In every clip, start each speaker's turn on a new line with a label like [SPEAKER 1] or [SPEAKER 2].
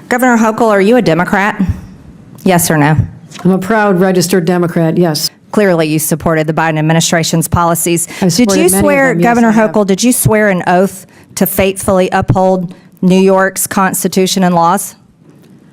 [SPEAKER 1] Governor Hochul, are you a Democrat? Yes or no?
[SPEAKER 2] I'm a proud registered Democrat, yes.
[SPEAKER 1] Clearly, you supported the Biden administration's policies.
[SPEAKER 2] I've
[SPEAKER 1] Did you
[SPEAKER 2] supported many of
[SPEAKER 1] swear,
[SPEAKER 2] them, yes,
[SPEAKER 1] Governor
[SPEAKER 2] I have.
[SPEAKER 1] Hochul, did you swear an oath to faithfully uphold New York's Constitution and laws?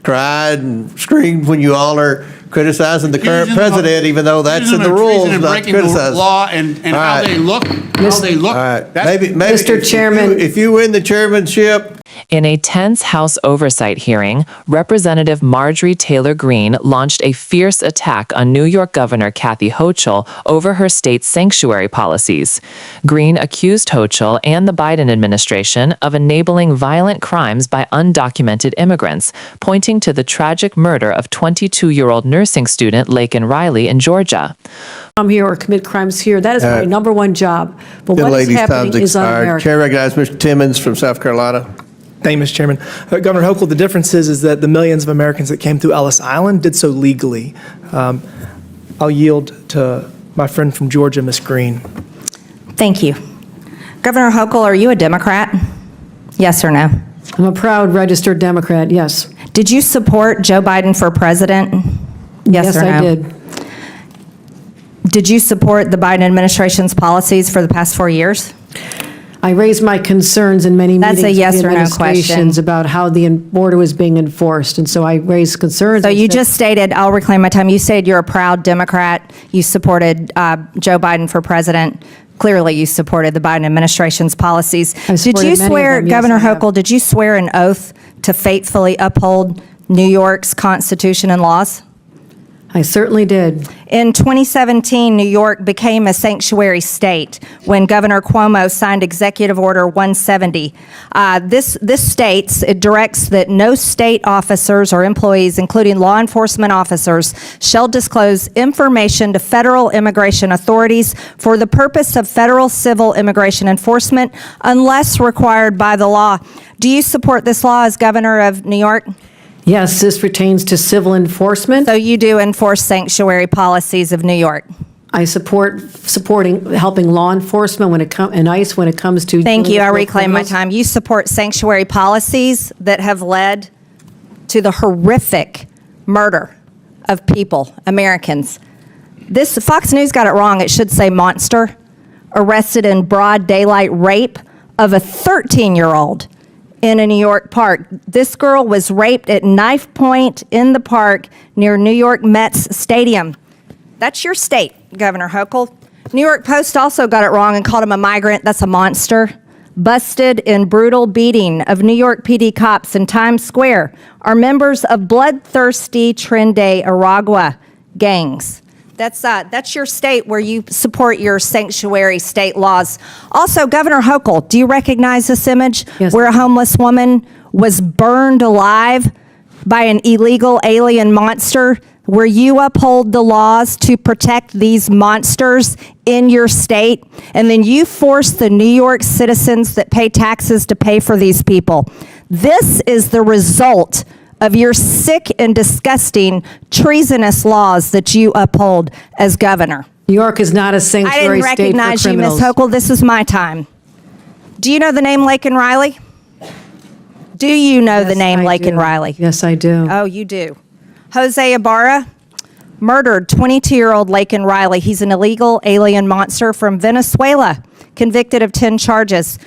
[SPEAKER 3] Cried and screamed when you all are criticizing the current
[SPEAKER 4] Treason of-
[SPEAKER 3] president, even though that's in
[SPEAKER 4] treason
[SPEAKER 3] the
[SPEAKER 4] of
[SPEAKER 3] rules,
[SPEAKER 4] treason and
[SPEAKER 3] not to
[SPEAKER 4] breaking the
[SPEAKER 3] criticize.
[SPEAKER 4] law and
[SPEAKER 3] All
[SPEAKER 4] how
[SPEAKER 3] right.
[SPEAKER 4] they look,
[SPEAKER 3] All right,
[SPEAKER 4] that's-
[SPEAKER 3] maybe
[SPEAKER 2] Mr.
[SPEAKER 3] if
[SPEAKER 2] Chairman.
[SPEAKER 3] if you win the chairmanship,
[SPEAKER 5] In a tense House oversight hearing, Representative Marjorie Taylor Greene launched a fierce attack on New York Governor Kathy Hochul over her state's sanctuary policies. Greene accused Hochul and the Biden administration of enabling violent crimes by undocumented immigrants, pointing to the tragic murder of 22-year-old nursing student Laken Riley in Georgia.
[SPEAKER 2] Come here or commit crimes here. That is my number one job. But
[SPEAKER 3] the
[SPEAKER 2] what is
[SPEAKER 3] lady's time's
[SPEAKER 2] happening is
[SPEAKER 3] expired.
[SPEAKER 2] un-American.
[SPEAKER 3] Chair recognizes Mr. Timmons from South Carolina.
[SPEAKER 6] Thank you, Mr. Chairman. Governor Hochul, the difference is that the millions of Americans that came through Ellis Island did so legally. I'll yield to my friend from Georgia, Ms. Greene.
[SPEAKER 1] Thank you. Governor Hochul, are you a Democrat? Yes or no?
[SPEAKER 2] I'm a proud registered Democrat, yes.
[SPEAKER 1] Did you support Joe Biden for president? Yes or no?
[SPEAKER 2] I did.
[SPEAKER 1] Did you support the Biden administration's policies for the past 4 years?
[SPEAKER 2] I raised my concerns in many
[SPEAKER 1] That's
[SPEAKER 2] meetings
[SPEAKER 1] a
[SPEAKER 2] with
[SPEAKER 1] yes
[SPEAKER 2] the
[SPEAKER 1] or no
[SPEAKER 2] administrations
[SPEAKER 1] question.
[SPEAKER 2] about how the border was being enforced, and so I raised concerns.
[SPEAKER 1] So
[SPEAKER 2] I
[SPEAKER 1] you
[SPEAKER 2] said-
[SPEAKER 1] just stated, I'll reclaim my time, you said you're a proud Democrat, you supported Joe Biden for president. Clearly, you supported the Biden administration's policies.
[SPEAKER 2] I
[SPEAKER 1] Did
[SPEAKER 2] supported
[SPEAKER 1] you
[SPEAKER 2] many of
[SPEAKER 1] swear,
[SPEAKER 2] them, yes,
[SPEAKER 1] Governor
[SPEAKER 2] I have.
[SPEAKER 1] Hochul, did you swear an oath to faithfully uphold New York's Constitution and laws?
[SPEAKER 2] I certainly did.
[SPEAKER 1] In 2017, New York became a sanctuary state when Governor Cuomo signed Executive Order 170. This states, it directs that no state officers or employees, including law enforcement officers, shall disclose information to federal immigration authorities for the purpose of federal civil immigration enforcement unless required by the law. Do you support this law as governor of New York?
[SPEAKER 2] Yes, this pertains to civil enforcement.
[SPEAKER 1] So you do enforce sanctuary policies of New York?
[SPEAKER 2] I supporting helping law enforcement when it comes and ICE when it comes to.
[SPEAKER 1] Thank
[SPEAKER 2] dealing
[SPEAKER 1] you.
[SPEAKER 2] with
[SPEAKER 1] I
[SPEAKER 2] real
[SPEAKER 1] reclaim my
[SPEAKER 2] criminals.
[SPEAKER 1] time. You support sanctuary policies that have led to the horrific murder of people, Americans. This Fox News got it wrong. It should say monster. Arrested in broad daylight rape of a 13-year-old in a New York park. This girl was raped at knife point in the park near New York Mets Stadium. That's your state, Governor Hochul. New York Post also got it wrong and called him a migrant. That's a monster. Busted in brutal beating of New York PD cops in Times Square are members of bloodthirsty Trinde Aragua gangs. That's your state where you support your sanctuary state laws. Also, Governor Hochul, do you recognize this image?
[SPEAKER 2] Yes.
[SPEAKER 1] Where a homeless woman was burned alive by an illegal alien monster, where you uphold the laws to protect these monsters in your state, and then you force the New York citizens that pay taxes to pay for these people. This is the result of your sick and disgusting treasonous laws that you uphold as governor.
[SPEAKER 2] New York is not a
[SPEAKER 1] I
[SPEAKER 2] sanctuary
[SPEAKER 1] didn't
[SPEAKER 2] state for
[SPEAKER 1] recognize you, Ms.
[SPEAKER 2] criminals.
[SPEAKER 1] Hochul. This is my time. Do you know the name Laken Riley? Do you know the
[SPEAKER 2] Yes,
[SPEAKER 1] name
[SPEAKER 2] I
[SPEAKER 1] Laken
[SPEAKER 2] do.
[SPEAKER 1] Riley?
[SPEAKER 2] Yes, I do.
[SPEAKER 1] Oh, you do. Jose Ibarra murdered 22-year-old Laken Riley. He's an illegal alien monster from Venezuela, convicted of 10 charges.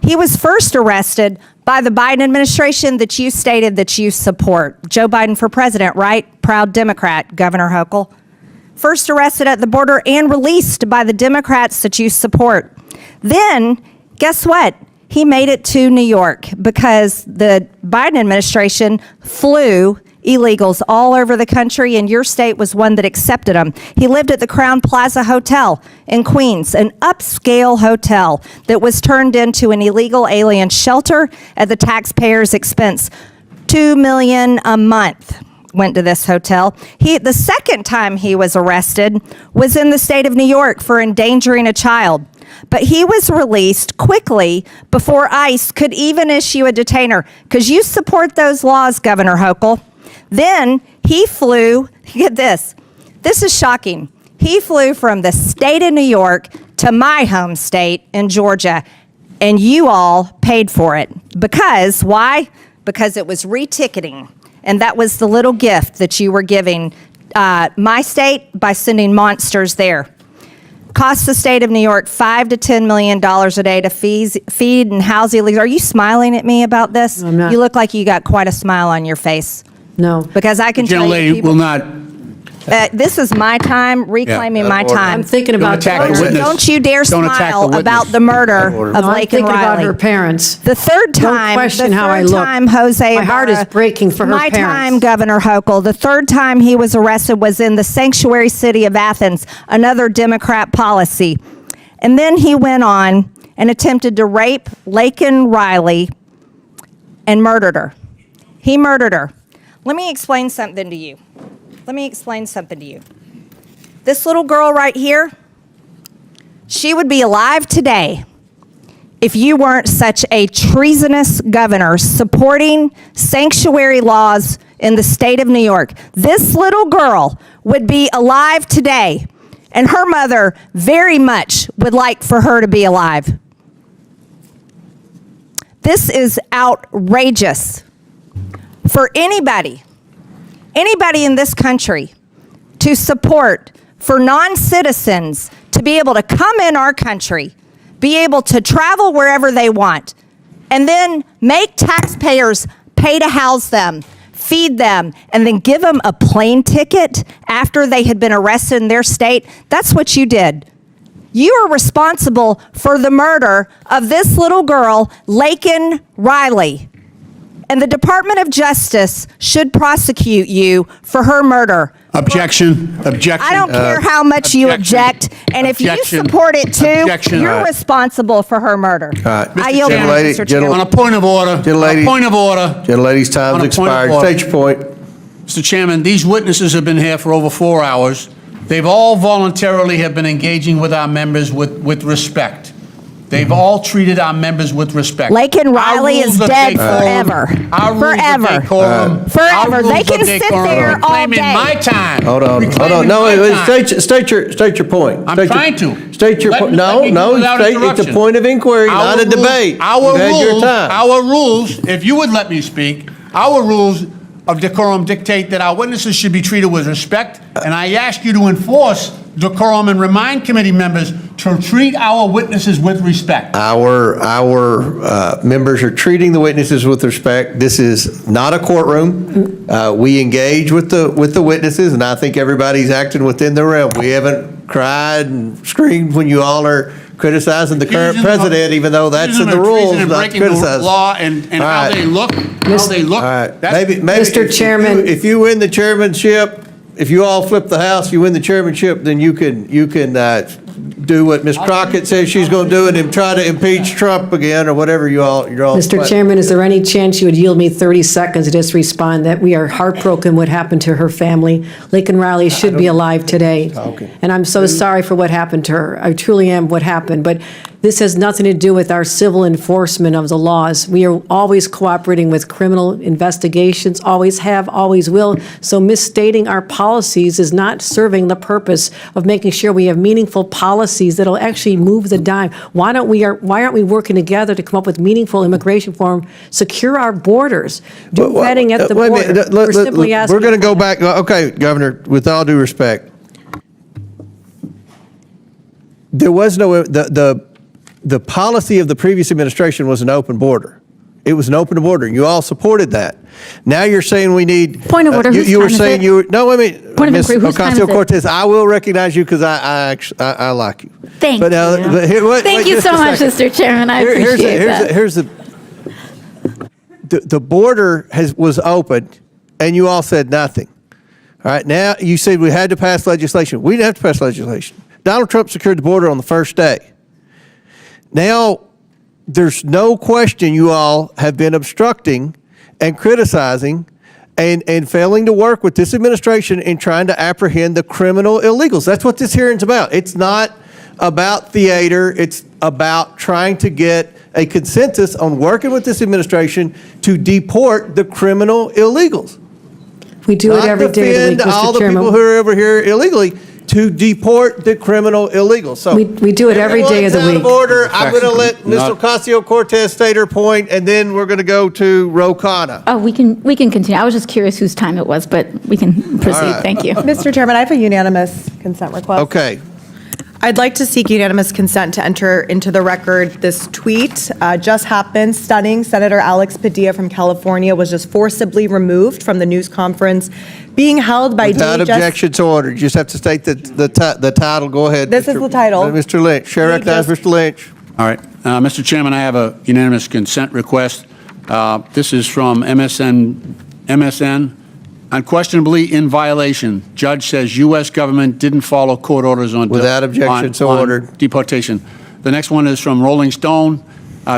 [SPEAKER 1] He was first arrested by the Biden administration that you stated that you support. Joe Biden for president, right? Proud Democrat, Governor Hochul. First arrested at the border and released by the Democrats that you support. Then, guess what? He made it to New York because the Biden administration flew illegals all over the country, and your state was one that accepted them. He lived at the Crown Plaza Hotel in Queens, an upscale hotel that was turned into an illegal alien shelter at the taxpayers' expense. $2 million a month went to this hotel. The second time he was arrested was in the state of New York for endangering a child. But he was released quickly before ICE could even issue a detainer, because you support those laws, Governor Hochul. Then he flew, get this is shocking. He flew from the state of New York to my home state in Georgia, and you all paid for it. Because, why? because it was reticketing, and that was the little gift that you were giving my state by sending monsters there. Costs the state of New York $5 to $10 million a day to feed and house illegals. Are you smiling at me about this?
[SPEAKER 2] No, I'm not.
[SPEAKER 1] You look like you got quite a smile on your face.
[SPEAKER 2] No.
[SPEAKER 1] Because I can tell you,
[SPEAKER 4] Gentlelady
[SPEAKER 1] people,
[SPEAKER 4] will not.
[SPEAKER 1] this is my time, reclaiming my
[SPEAKER 3] order.
[SPEAKER 1] time.
[SPEAKER 2] I'm thinking
[SPEAKER 4] Don't
[SPEAKER 2] about
[SPEAKER 4] attack the
[SPEAKER 2] Georgia.
[SPEAKER 4] witness.
[SPEAKER 1] Don't you dare
[SPEAKER 4] Don't attack the
[SPEAKER 1] smile
[SPEAKER 4] witness.
[SPEAKER 1] about the murder
[SPEAKER 3] Order.
[SPEAKER 1] of
[SPEAKER 2] No, I'm
[SPEAKER 1] Laken
[SPEAKER 2] thinking about
[SPEAKER 1] Riley.
[SPEAKER 2] her parents.
[SPEAKER 1] The third time,
[SPEAKER 2] question
[SPEAKER 1] the
[SPEAKER 2] how I
[SPEAKER 1] third
[SPEAKER 2] look.
[SPEAKER 1] time Jose
[SPEAKER 2] My heart is
[SPEAKER 1] Ibarra-
[SPEAKER 2] breaking for her
[SPEAKER 1] my
[SPEAKER 2] parents.
[SPEAKER 1] time, Governor Hochul. The third time he was arrested was in the sanctuary city of Athens, another Democrat policy. And then he went on and attempted to rape Laken Riley and murdered her. He murdered her. Let me explain something to you. This little girl right here, she would be alive today if you weren't such a treasonous governor supporting sanctuary laws in the state of New York. This little girl would be alive today, and her mother very much would like for her to be alive. This is outrageous for anybody in this country to support for non-citizens to be able to come in our country, be able to travel wherever they want, and then make taxpayers pay to house them, feed them, and then give them a plane ticket after they had been arrested in their state. That's what you did. You are responsible for the murder of this little girl, Laken Riley. And the Department of Justice should prosecute you for her murder.
[SPEAKER 4] Objection. Objection.
[SPEAKER 1] I don't care how much you
[SPEAKER 4] objection.
[SPEAKER 1] object, and if you
[SPEAKER 4] Objection.
[SPEAKER 1] support it too,
[SPEAKER 4] Objection.
[SPEAKER 1] you're
[SPEAKER 4] All right.
[SPEAKER 1] responsible for her murder.
[SPEAKER 3] right.
[SPEAKER 1] I
[SPEAKER 3] Mr.
[SPEAKER 1] yield back,
[SPEAKER 3] Gentlelady-
[SPEAKER 1] Mr.
[SPEAKER 3] gentle-
[SPEAKER 4] On
[SPEAKER 1] Chairman.
[SPEAKER 4] a point of order.
[SPEAKER 3] Gentlelady-
[SPEAKER 4] On a point of order.
[SPEAKER 3] Gentlelady's time's
[SPEAKER 4] On a point of
[SPEAKER 3] expired.
[SPEAKER 4] order.
[SPEAKER 3] State your point.
[SPEAKER 4] Mr. Chairman, these witnesses have been here for over 4 hours. They've all voluntarily have been engaging with our members with respect. They've all treated our members with respect.
[SPEAKER 1] Laken
[SPEAKER 4] Our
[SPEAKER 1] Riley is
[SPEAKER 4] rules of
[SPEAKER 1] dead
[SPEAKER 4] decorum-
[SPEAKER 1] forever.
[SPEAKER 4] Our rules
[SPEAKER 1] Forever.
[SPEAKER 4] of decorum.
[SPEAKER 1] Forever.
[SPEAKER 4] Our rules
[SPEAKER 1] They
[SPEAKER 4] of
[SPEAKER 1] can sit
[SPEAKER 4] decorum
[SPEAKER 1] there all
[SPEAKER 4] reclaiming
[SPEAKER 1] day.
[SPEAKER 4] my time.
[SPEAKER 3] Hold on.
[SPEAKER 4] Reclaiming
[SPEAKER 3] No,
[SPEAKER 4] my
[SPEAKER 3] wait,
[SPEAKER 4] time.
[SPEAKER 3] state your point.
[SPEAKER 4] I'm
[SPEAKER 3] State your-
[SPEAKER 4] trying to.
[SPEAKER 3] State your
[SPEAKER 4] Let
[SPEAKER 3] point.
[SPEAKER 4] me- let
[SPEAKER 3] No,
[SPEAKER 4] me do it without
[SPEAKER 3] it's a
[SPEAKER 4] interruption.
[SPEAKER 3] point of inquiry, not a debate.
[SPEAKER 4] Our
[SPEAKER 3] You've had your
[SPEAKER 4] rules,
[SPEAKER 3] time.
[SPEAKER 4] our rules, if you would let me speak, our rules of decorum dictate that our witnesses should be treated with respect, and I ask you to enforce decorum and remind committee members to treat our witnesses with respect.
[SPEAKER 3] Our members are treating the witnesses with respect. This is not a courtroom. We engage with the witnesses, and I think everybody's acting within the realm. We haven't cried and screamed when you all are criticizing the current
[SPEAKER 4] Accusing them of-
[SPEAKER 3] president, even though that's in
[SPEAKER 4] accusing
[SPEAKER 3] the
[SPEAKER 4] them of treason
[SPEAKER 3] rules,
[SPEAKER 4] and
[SPEAKER 3] not to
[SPEAKER 4] breaking the
[SPEAKER 3] criticize.
[SPEAKER 4] law and
[SPEAKER 3] All
[SPEAKER 4] how
[SPEAKER 3] right.
[SPEAKER 4] they look,
[SPEAKER 3] All right,
[SPEAKER 4] That's-
[SPEAKER 3] maybe.
[SPEAKER 2] Mr. Chairman.
[SPEAKER 3] If you win the chairmanship, if you all flip the House, you win the chairmanship, then you can do what Ms. Crockett says she's going to do and then try to impeach Trump again or whatever you're all.
[SPEAKER 2] Mr. Chairman, is there any chance you would yield me 30 seconds to just respond that we are heartbroken what happened to her family? Laken Riley should be alive today.
[SPEAKER 3] Talking.
[SPEAKER 2] And I'm so sorry for what happened to her. I truly am what happened. But this has nothing to do with our civil enforcement of the laws. We are always cooperating with criminal investigations, always have, always will. So misstating our policies is not serving the purpose of making sure we have meaningful policies that'll actually move the dime. Why aren't we working together to come up with meaningful immigration reform, secure our borders, do vetting at the
[SPEAKER 3] Wait a
[SPEAKER 2] border?
[SPEAKER 3] minute.
[SPEAKER 2] We're simply asking.
[SPEAKER 3] We're going to go back. Okay, Governor, with all due respect, there was no, the policy of the previous administration was an open border. It was an open border. You all supported that. Now you're saying we need.
[SPEAKER 7] Point of order, whose
[SPEAKER 3] You were
[SPEAKER 7] time is
[SPEAKER 3] saying
[SPEAKER 7] it?
[SPEAKER 3] you were, no, I mean.
[SPEAKER 7] Point of
[SPEAKER 3] Ms.
[SPEAKER 7] inquiry, whose time is it?
[SPEAKER 3] Ocasio-Cortez, I will recognize you because I like you.
[SPEAKER 7] Thank
[SPEAKER 3] But now,
[SPEAKER 7] you.
[SPEAKER 3] but here, wait,
[SPEAKER 7] Thank you
[SPEAKER 3] just
[SPEAKER 7] so
[SPEAKER 3] a
[SPEAKER 7] much,
[SPEAKER 3] second.
[SPEAKER 7] Mr. Chairman. I
[SPEAKER 3] Here's
[SPEAKER 7] appreciate that.
[SPEAKER 3] Here's the border was open, and you all said nothing. All right, now you said we had to pass legislation. We didn't have to pass legislation. Donald Trump secured the border on the first day. Now, there's no question you all have been obstructing and criticizing and failing to work with this administration in trying to apprehend the criminal illegals. That's what this hearing's about. It's not about theater. It's about trying to get a consensus on working with this administration to deport the criminal illegals.
[SPEAKER 2] We do it every day of the week,
[SPEAKER 3] Not defend all
[SPEAKER 2] Mr.
[SPEAKER 3] the people who
[SPEAKER 2] Chairman.
[SPEAKER 3] are over here illegally. to deport the criminal illegal. So
[SPEAKER 2] We do it every day of the
[SPEAKER 3] everyone's
[SPEAKER 2] week.
[SPEAKER 3] out of order. I'm going to let Ms.
[SPEAKER 4] Not-
[SPEAKER 3] Ocasio-Cortez state her point, and then we're going to go to Ro Khanna.
[SPEAKER 7] Oh, we can continue. I was just curious whose time it was, but we can proceed.
[SPEAKER 3] right.
[SPEAKER 7] Thank you.
[SPEAKER 8] Mr. Chairman, I have a unanimous consent request.
[SPEAKER 3] Okay.
[SPEAKER 8] I'd like to seek unanimous consent to enter into the record this tweet. Just happened, stunning. Senator Alex Padilla from California was just forcibly removed from the news conference being held by
[SPEAKER 3] Without
[SPEAKER 8] DHS.
[SPEAKER 3] objection to order. You just have to state the title. Go ahead.
[SPEAKER 8] This is the title.
[SPEAKER 3] Mr. Lynch. Chair recognizes Mr. Lynch.
[SPEAKER 4] All right. Mr. Chairman, I have a unanimous consent request. This is from MSN. Unquestionably in violation. Judge says U.S. government didn't follow court orders on
[SPEAKER 3] Without objection, so
[SPEAKER 4] on
[SPEAKER 3] ordered.
[SPEAKER 4] deportation. The next one is from Rolling Stone.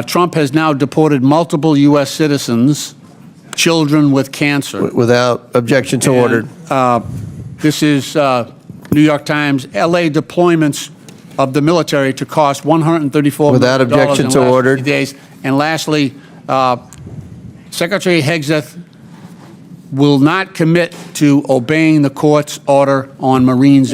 [SPEAKER 4] Trump has now deported multiple U.S. citizens, children with cancer.
[SPEAKER 3] Without objection to ordered.
[SPEAKER 4] This is New York Times. L.A. deployments of the military to cost $134
[SPEAKER 3] Without
[SPEAKER 4] million
[SPEAKER 3] objection
[SPEAKER 4] in
[SPEAKER 3] to
[SPEAKER 4] the last
[SPEAKER 3] ordered.
[SPEAKER 4] 50 days. And lastly, Secretary Hegseth will not commit to obeying the court's order on Marines.